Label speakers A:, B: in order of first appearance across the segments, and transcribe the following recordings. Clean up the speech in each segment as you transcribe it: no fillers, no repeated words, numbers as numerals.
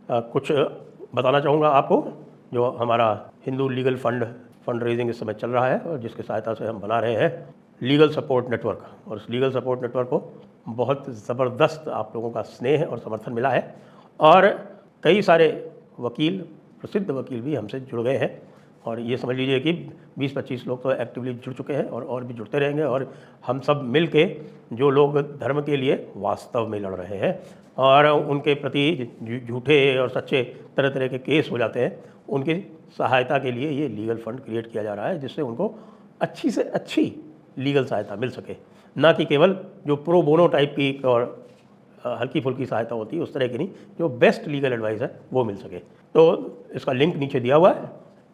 A: कुछ बताना चाहूँगा आपको। जो हमारा हिंदू लीगल फंड रेजिंग इस समय चल रहा है और जिसकी सहायता से हम बना रहे हैं लीगल सपोर्ट नेटवर्क, और उस लीगल सपोर्ट नेटवर्क को बहुत ज़बरदस्त आप लोगों का स्नेह और समर्थन मिला है, और कई सारे वकील, प्रसिद्ध वकील भी हमसे जुड़ गए हैं, और ये समझ लीजिए कि 20-25 लोग तो एक्टिवली जुड़ चुके हैं और भी जुड़ते रहेंगे। और हम सब मिल के जो लोग धर्म के लिए वास्तव में लड़ रहे हैं और उनके प्रति झूठे और सच्चे तरह तरह के केस हो जाते हैं, उनकी सहायता के लिए ये लीगल फंड क्रिएट किया जा रहा है, जिससे उनको अच्छी से अच्छी लीगल सहायता मिल सके, ना कि केवल जो प्रो बोनो टाइप की और हल्की फुल्की सहायता होती है उस तरह की नहीं, जो बेस्ट लीगल एडवाइस है वो मिल सके। तो इसका लिंक नीचे दिया हुआ है,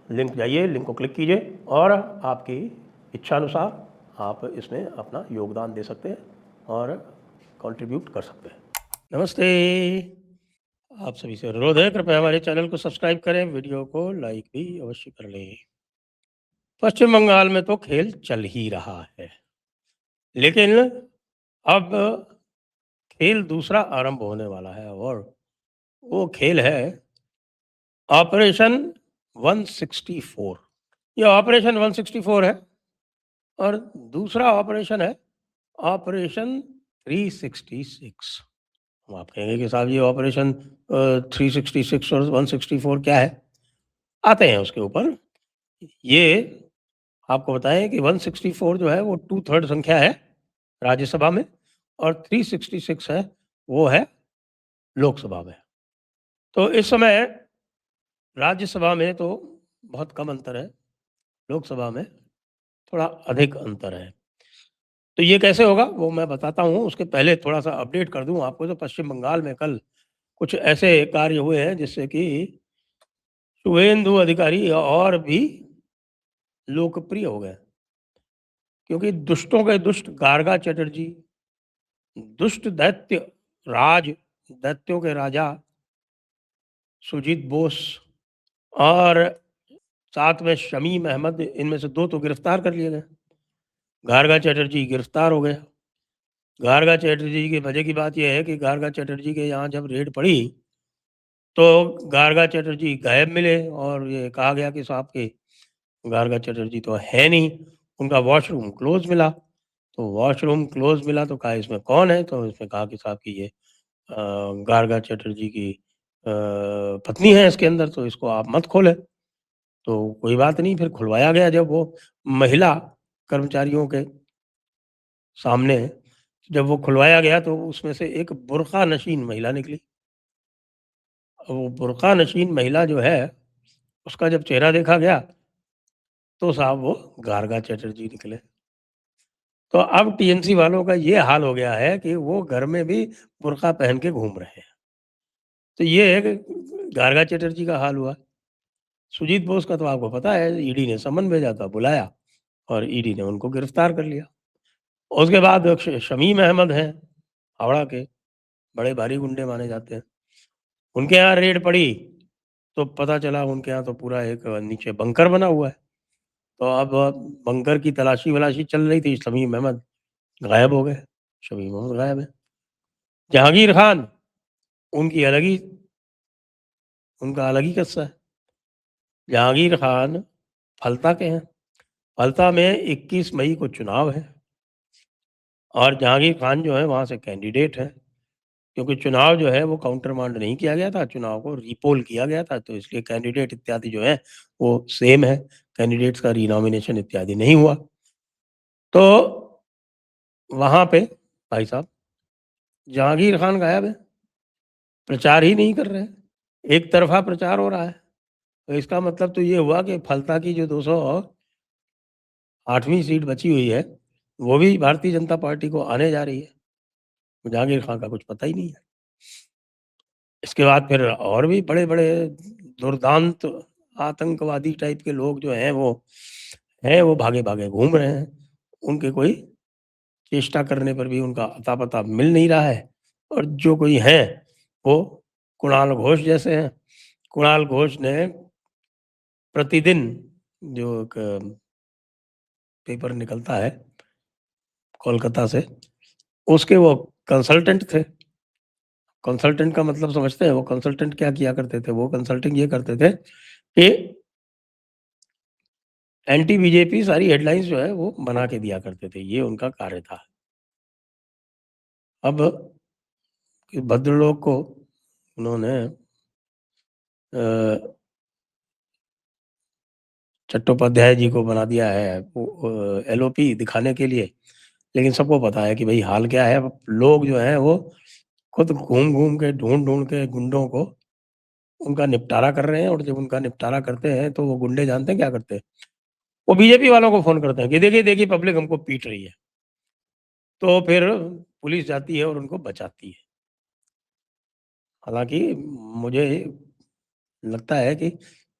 A: लिंक जाइए, लिंक को क्लिक कीजिए और आपकी इच्छा अनुसार आप इसमें अपना योगदान दे सकते हैं और कंट्रीब्यूट कर सकते हैं। नमस्ते, आप सभी से अनुरोध है कृपया हमारे चैनल को सब्सक्राइब करें, वीडियो को लाइक भी अवश्य कर लें। पश्चिम बंगाल में तो खेल चल ही रहा है, लेकिन अब खेल दूसरा आरंभ होने वाला है, और वो खेल है ऑपरेशन 164। ये ऑपरेशन 164 है, और दूसरा ऑपरेशन है ऑपरेशन 366। आप कहेंगे कि साहब ये ऑपरेशन 366 और 164 क्या है? आते हैं उसके ऊपर। ये आपको बताएं कि 164 जो है वो 2/3 संख्या है राज्यसभा में, और 366 है वो है लोकसभा में। तो इस समय राज्यसभा में तो बहुत कम अंतर है, लोकसभा में थोड़ा अधिक अंतर है। तो ये कैसे होगा वो मैं बताता हूँ। उसके पहले थोड़ा सा अपडेट कर दूँ आपको। तो पश्चिम बंगाल में कल कुछ ऐसे कार्य हुए हैं जिससे कि शुभेंदु अधिकारी और भी लोकप्रिय हो गए, क्योंकि दुष्टों के दुष्ट गार्गा चटर्जी, दुष्ट दैत्य राज, दैत्यों के राजा सुजीत बोस, और साथ में शमीम अहमद, इनमें से 2 तो गिरफ्तार कर लिए गए। गार्गा चटर्जी गिरफ्तार हो गए। गार्गा चटर्जी की मजे की बात यह है कि गार्गा चटर्जी के यहाँ जब रेड पड़ी तो गार्गा चटर्जी गायब मिले, और ये कहा गया कि साहब के गार्गा चटर्जी तो है नहीं, उनका वॉशरूम क्लोज मिला। तो वॉशरूम क्लोज मिला तो कहा इसमें कौन है? तो इसमें कहा कि साहब की ये गार्गा चटर्जी की पत्नी है इसके अंदर, तो इसको आप मत खोलें। तो कोई बात नहीं, फिर खुलवाया गया। जब वो महिला कर्मचारियों के सामने जब वो खुलवाया गया तो उसमें से एक बुर्का नशीन महिला निकली। वो बुर्का नशीन महिला जो है उसका जब चेहरा देखा गया तो साहब वो गार्गा चटर्जी निकले। तो अब टीएमसी वालों का ये हाल हो गया है कि वो घर में भी बुर्का पहन के घूम रहे हैं। तो ये है कि गार्गा चटर्जी का हाल हुआ। सुजीत बोस का तो आपको पता है, ईडी ने समन भेजा था, बुलाया, और ईडी ने उनको गिरफ्तार कर लिया। उसके बाद शमीम अहमद हैं, हावड़ा के बड़े भारी गुंडे माने जाते हैं। उनके यहाँ रेड पड़ी तो पता चला उनके यहाँ तो पूरा एक नीचे बंकर बना हुआ है। तो अब बंकर की तलाशी-वलाशी चल रही थी, शमीम अहमद गायब हो गए। शमीम अहमद गायब है। जहांगीर खान, उनकी अलग ही उनका अलग ही किस्सा है। जहांगीर खान फलता के हैं। फलता में 21 मई को चुनाव है, और जहांगीर खान जो है वहाँ से कैंडिडेट हैं, क्योंकि चुनाव जो है वो काउंटर मांड नहीं किया गया था, चुनाव को रीपोल किया गया था, तो इसलिए कैंडिडेट इत्यादि जो है वो सेम है, कैंडिडेट्स का रीनॉमिनेशन इत्यादि नहीं हुआ। तो वहाँ पे भाई साहब जहांगीर खान गायब है, प्रचार ही नहीं कर रहे हैं, एक तरफा प्रचार हो रहा है। तो इसका मतलब तो ये हुआ कि फलता की जो 208वीं सीट बची हुई है, वो भी भारतीय जनता पार्टी को आने जा रही है। जहांगीर खान का कुछ पता ही नहीं है। इसके बाद फिर और भी बड़े-बड़े दुर्दांत आतंकवादी टाइप के लोग जो हैं वो भागे-भागे घूम रहे हैं। उनके कोई चेष्टा करने पर भी उनका अता-पता मिल नहीं रहा है, और जो कोई हैं वो कुणाल घोष जैसे हैं। कुणाल घोष ने प्रतिदिन जो एक पेपर निकलता है कोलकाता से, उसके वो कंसल्टेंट थे। कंसल्टेंट का मतलब समझते हैं? वो कंसल्टेंट क्या किया करते थे? वो कंसल्टिंग ये करते थे कि एंटी बीजेपी सारी हेडलाइंस जो है वो बना के दिया करते थे, ये उनका कार्य था। अब भद्रलोक को उन्होंने चट्टोपाध्याय जी को बना दिया है वो एलओपी दिखाने के लिए, लेकिन सबको पता है कि भाई हाल क्या है। अब लोग जो हैं वो खुद घूम-घूम के, ढूँढ-ढूँढ के गुंडों को उनका निपटारा कर रहे हैं, और जब उनका निपटारा करते हैं तो वो गुंडे जानते हैं क्या करते हैं? वो बीजेपी वालों को फ़ोन करते हैं कि देखिए, देखिए पब्लिक हमको पीट रही है। तो फिर पुलिस जाती है और उनको बचाती है। हालाँकि मुझे लगता है कि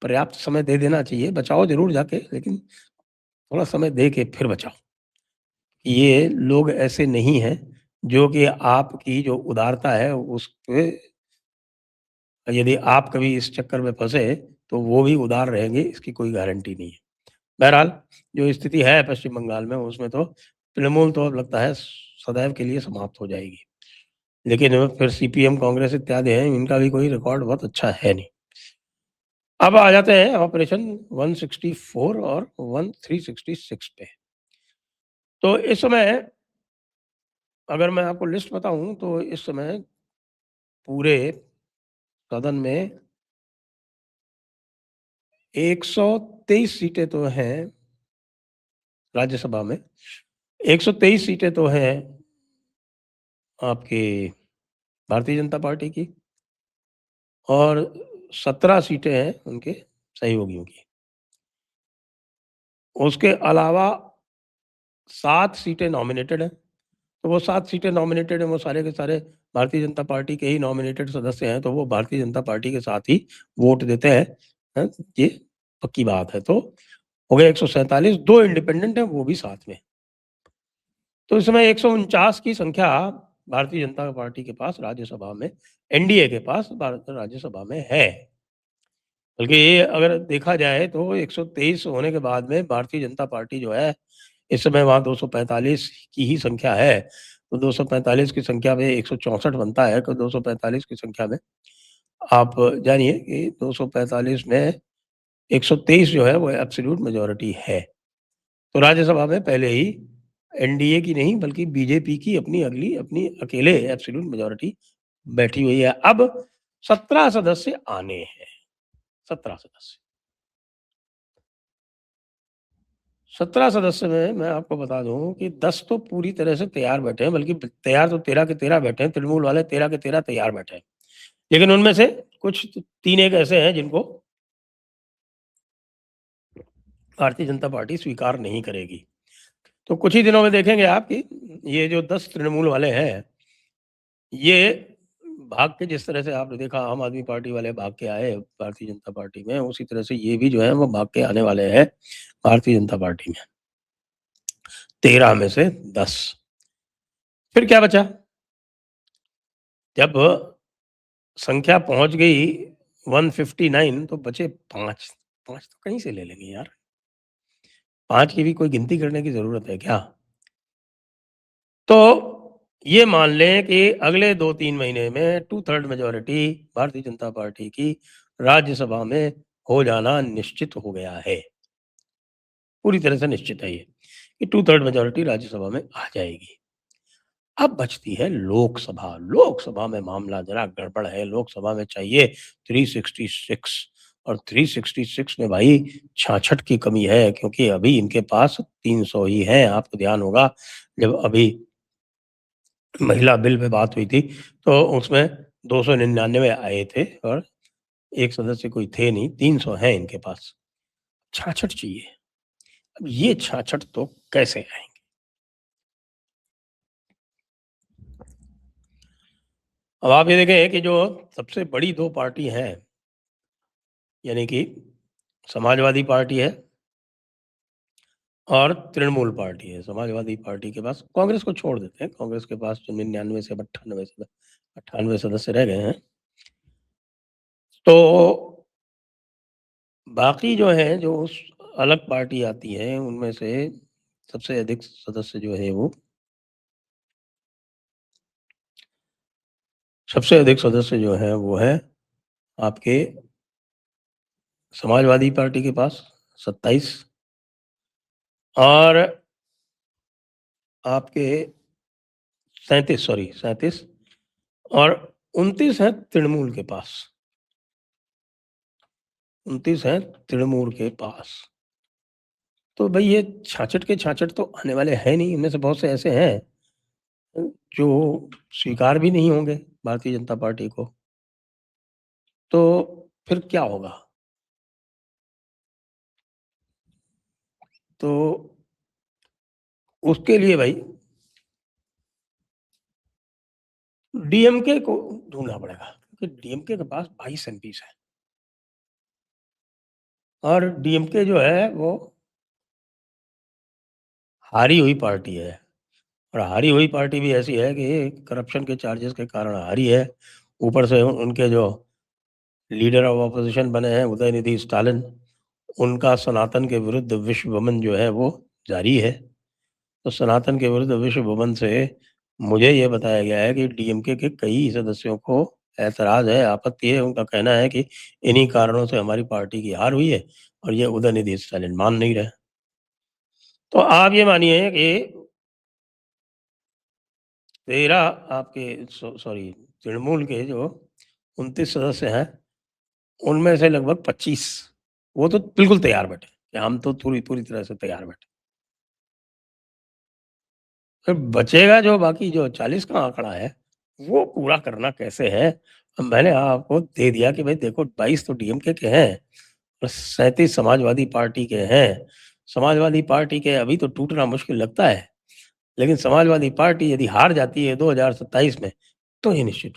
A: पर्याप्त समय दे देना चाहिए, बचाओ ज़रूर जाके, लेकिन थोड़ा समय दे के फिर बचाओ। ये लोग ऐसे नहीं हैं, जो कि आपकी जो उदारता है उसपे, यदि आप कभी इस चक्कर में फँसे, तो वो भी उदार रहेंगे, इसकी कोई गारंटी नहीं है। बहरहाल, जो स्थिति है पश्चिम बंगाल में, उसमें तो तृणमूल तो अब लगता है सदैव के लिए समाप्त हो जाएगी। लेकिन फिर सीपीएम, कांग्रेस इत्यादि हैं, इनका भी कोई रिकॉर्ड बहुत अच्छा है नहीं। अब आ जाते हैं ऑपरेशन 164 और 366 पे। तो इस समय अगर मैं आपको लिस्ट बताऊँ, तो इस समय पूरे सदन में 123 सीटें तो हैं राज्यसभा में, 123 सीटें तो हैं आपकी भारतीय जनता पार्टी की, और 17 सीटें हैं उनके सहयोगियों की। उसके अलावा 7 सीटें नॉमिनेटेड हैं। तो वो 7 सीटें नॉमिनेटेड हैं, वो सारे के सारे भारतीय जनता पार्टी के ही नॉमिनेटेड सदस्य हैं, तो वो भारतीय जनता पार्टी के साथ ही वोट देते हैं, हैं? ये पक्की बात है। तो हो गए 147, 2 इंडिपेंडेंट हैं, वो भी साथ में। तो इस समय 149 की संख्या भारतीय जनता पार्टी के पास राज्यसभा में, एनडीए के पास भारत राज्यसभा में है। बल्कि ये अगर देखा जाए तो 123 होने के बाद में भारतीय जनता पार्टी जो है, इस समय वहाँ 245 की ही संख्या है। तो 245 की संख्या में 164 बनता है, तो 245 की संख्या में आप जानिए कि 245 में 123 जो है वो एब्सोल्यूट मेजॉरिटी है। तो राज्यसभा में पहले ही एनडीए की नहीं, बल्कि बीजेपी की अपनी अकेले एब्सोल्यूट मेजॉरिटी बैठी हुई है। अब 17 सदस्य आने हैं, 17 सदस्य। 17 सदस्य में मैं आपको बता दूँ कि 10 तो पूरी तरह से तैयार बैठे हैं, बल्कि तैयार तो 13 के 13 बैठे हैं, तृणमूल वाले 13 के 13 तैयार बैठे हैं। लेकिन उनमें से कुछ 3 एक ऐसे हैं जिनको भारतीय जनता पार्टी स्वीकार नहीं करेगी। तो कुछ ही दिनों में देखेंगे आप कि ये जो 10 तृणमूल वाले हैं, ये भाग के, जिस तरह से आपने देखा आम आदमी पार्टी वाले भाग के आए भारतीय जनता पार्टी में, उसी तरह से ये भी जो है वो भाग के आने वाले हैं भारतीय जनता पार्टी में। 13 में से 10। फिर क्या बचा? जब संख्या पहुँच गई 159, तो बचे 5। 5 तो कहीं से ले लेंगे यार। 5 की भी कोई गिनती करने की ज़रूरत है क्या? तो ये मान लें कि अगले 2-3 महीने में 2/3 मेजॉरिटी भारतीय जनता पार्टी की राज्यसभा में हो जाना निश्चित हो गया है। पूरी तरह से निश्चित है ये, कि 2/3 मेजॉरिटी राज्यसभा में आ जाएगी। अब बचती है लोकसभा। लोकसभा में मामला ज़रा गड़बड़ है। लोकसभा में चाहिए 366, और 366 में भाई 66 की कमी है, क्योंकि अभी इनके पास 300 ही हैं। आपको ध्यान होगा, जब अभी महिला बिल पे बात हुई थी, तो उसमें 299 आए थे, और एक सदस्य कोई थे नहीं, 300 हैं इनके पास। 66 चाहिए। अब ये 66 तो कैसे आएँगे? अब आप ये देखें कि जो सबसे बड़ी 2 पार्टी हैं, यानी कि समाजवादी पार्टी है और तृणमूल पार्टी है। समाजवादी पार्टी के पास, कांग्रेस को छोड़ देते हैं, कांग्रेस के पास जो 99 से 98 सदस्य रह गए हैं। तो बाकी जो हैं, जो उस अलग पार्टी आती है, उनमें से सबसे अधिक सदस्य जो है वो सबसे अधिक सदस्य जो हैं वो हैं आपके समाजवादी पार्टी के पास 27 और आपके 37 और 29 हैं तृणमूल के पास। 29 हैं तृणमूल के पास। तो भई ये छाछठ के छाछठ तो आने वाले हैं नहीं, इनमें से बहुत से ऐसे हैं जो स्वीकार भी नहीं होंगे भारतीय जनता पार्टी को। तो फिर क्या होगा? तो उसके लिए भई डीएमके को ढूँढना पड़ेगा क्योंकि डीएमके के पास 22 एमपीज़ हैं और डीएमके जो है वो हारी हुई पार्टी है और हारी हुई पार्टी भी ऐसी है कि करप्शन के चार्जेस के कारण हारी है। ऊपर से उनके जो लीडर ऑफ ऑपोज़िशन बने हैं उदयनिधि स्टालिन, उनका सनातन के विरुद्ध विश्व वमन जो है वो जारी है। तो सनातन के विरुद्ध विश्व भवन से मुझे ये बताया गया है कि डीएमके के कई सदस्यों को ऐतराज़ है, आपत्ति है। उनका कहना है कि इन्हीं कारणों से हमारी पार्टी की हार हुई है और ये उदयनिधि स्टालिन मान नहीं रहे। तो आप ये मानिए कि 13 आपके सॉरी तृणमूल के जो 29 सदस्य हैं, उनमें से लगभग 25 वो तो बिल्कुल तैयार बैठे कि हम तो पूरी पूरी तरह से तैयार बैठे। फिर बचेगा जो बाकी जो 40 का आंकड़ा है, वो पूरा करना कैसे है? मैंने आपको दे दिया कि भाई देखो 22 तो डीएमके के हैं और 37 समाजवादी पार्टी के हैं। समाजवादी पार्टी के अभी तो टूटना मुश्किल लगता है, लेकिन समाजवादी पार्टी यदि हार जाती है 2027 में, तो ये निश्चित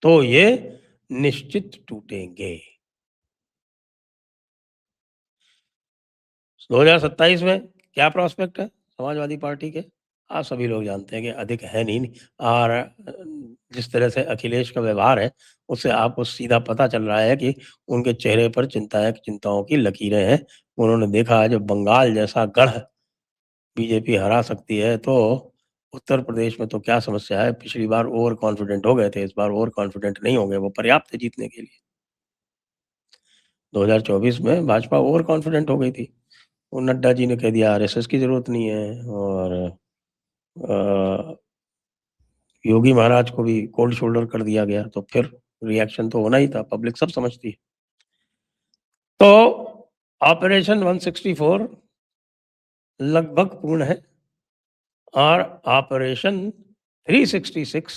A: तो ये निश्चित टूटेंगे। 2027 में क्या प्रॉस्पेक्ट है समाजवादी पार्टी के? आप सभी लोग जानते हैं कि अधिक है नहीं और जिस तरह से अखिलेश का व्यवहार है, उससे आपको सीधा पता चल रहा है कि उनके चेहरे पर चिंताओं की लकीरें हैं। उन्होंने देखा है जो बंगाल जैसा गढ़ बीजेपी हरा सकती है, तो उत्तर प्रदेश में तो क्या समस्या है? पिछली बार ओवर कॉन्फिडेंट हो गए थे, इस बार ओवर कॉन्फिडेंट नहीं होंगे, वो पर्याप्त है जीतने के लिए। 2024 में भाजपा ओवर कॉन्फिडेंट हो गई थी। वो नड्डा जी ने कह दिया आरएसएस की ज़रूरत नहीं है और अ, योगी महाराज को भी कोल्ड शोल्डर कर दिया गया, तो फिर रिएक्शन तो होना ही था, पब्लिक सब समझती है। तो ऑपरेशन 164 लगभग पूर्ण है और ऑपरेशन 366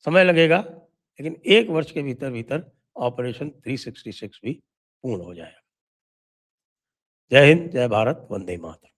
A: समय लगेगा, लेकिन 1 वर्ष के भीतर-भीतर ऑपरेशन 366 भी पूर्ण हो जाएगा। जय हिंद, जय भारत, वंदे मातरम।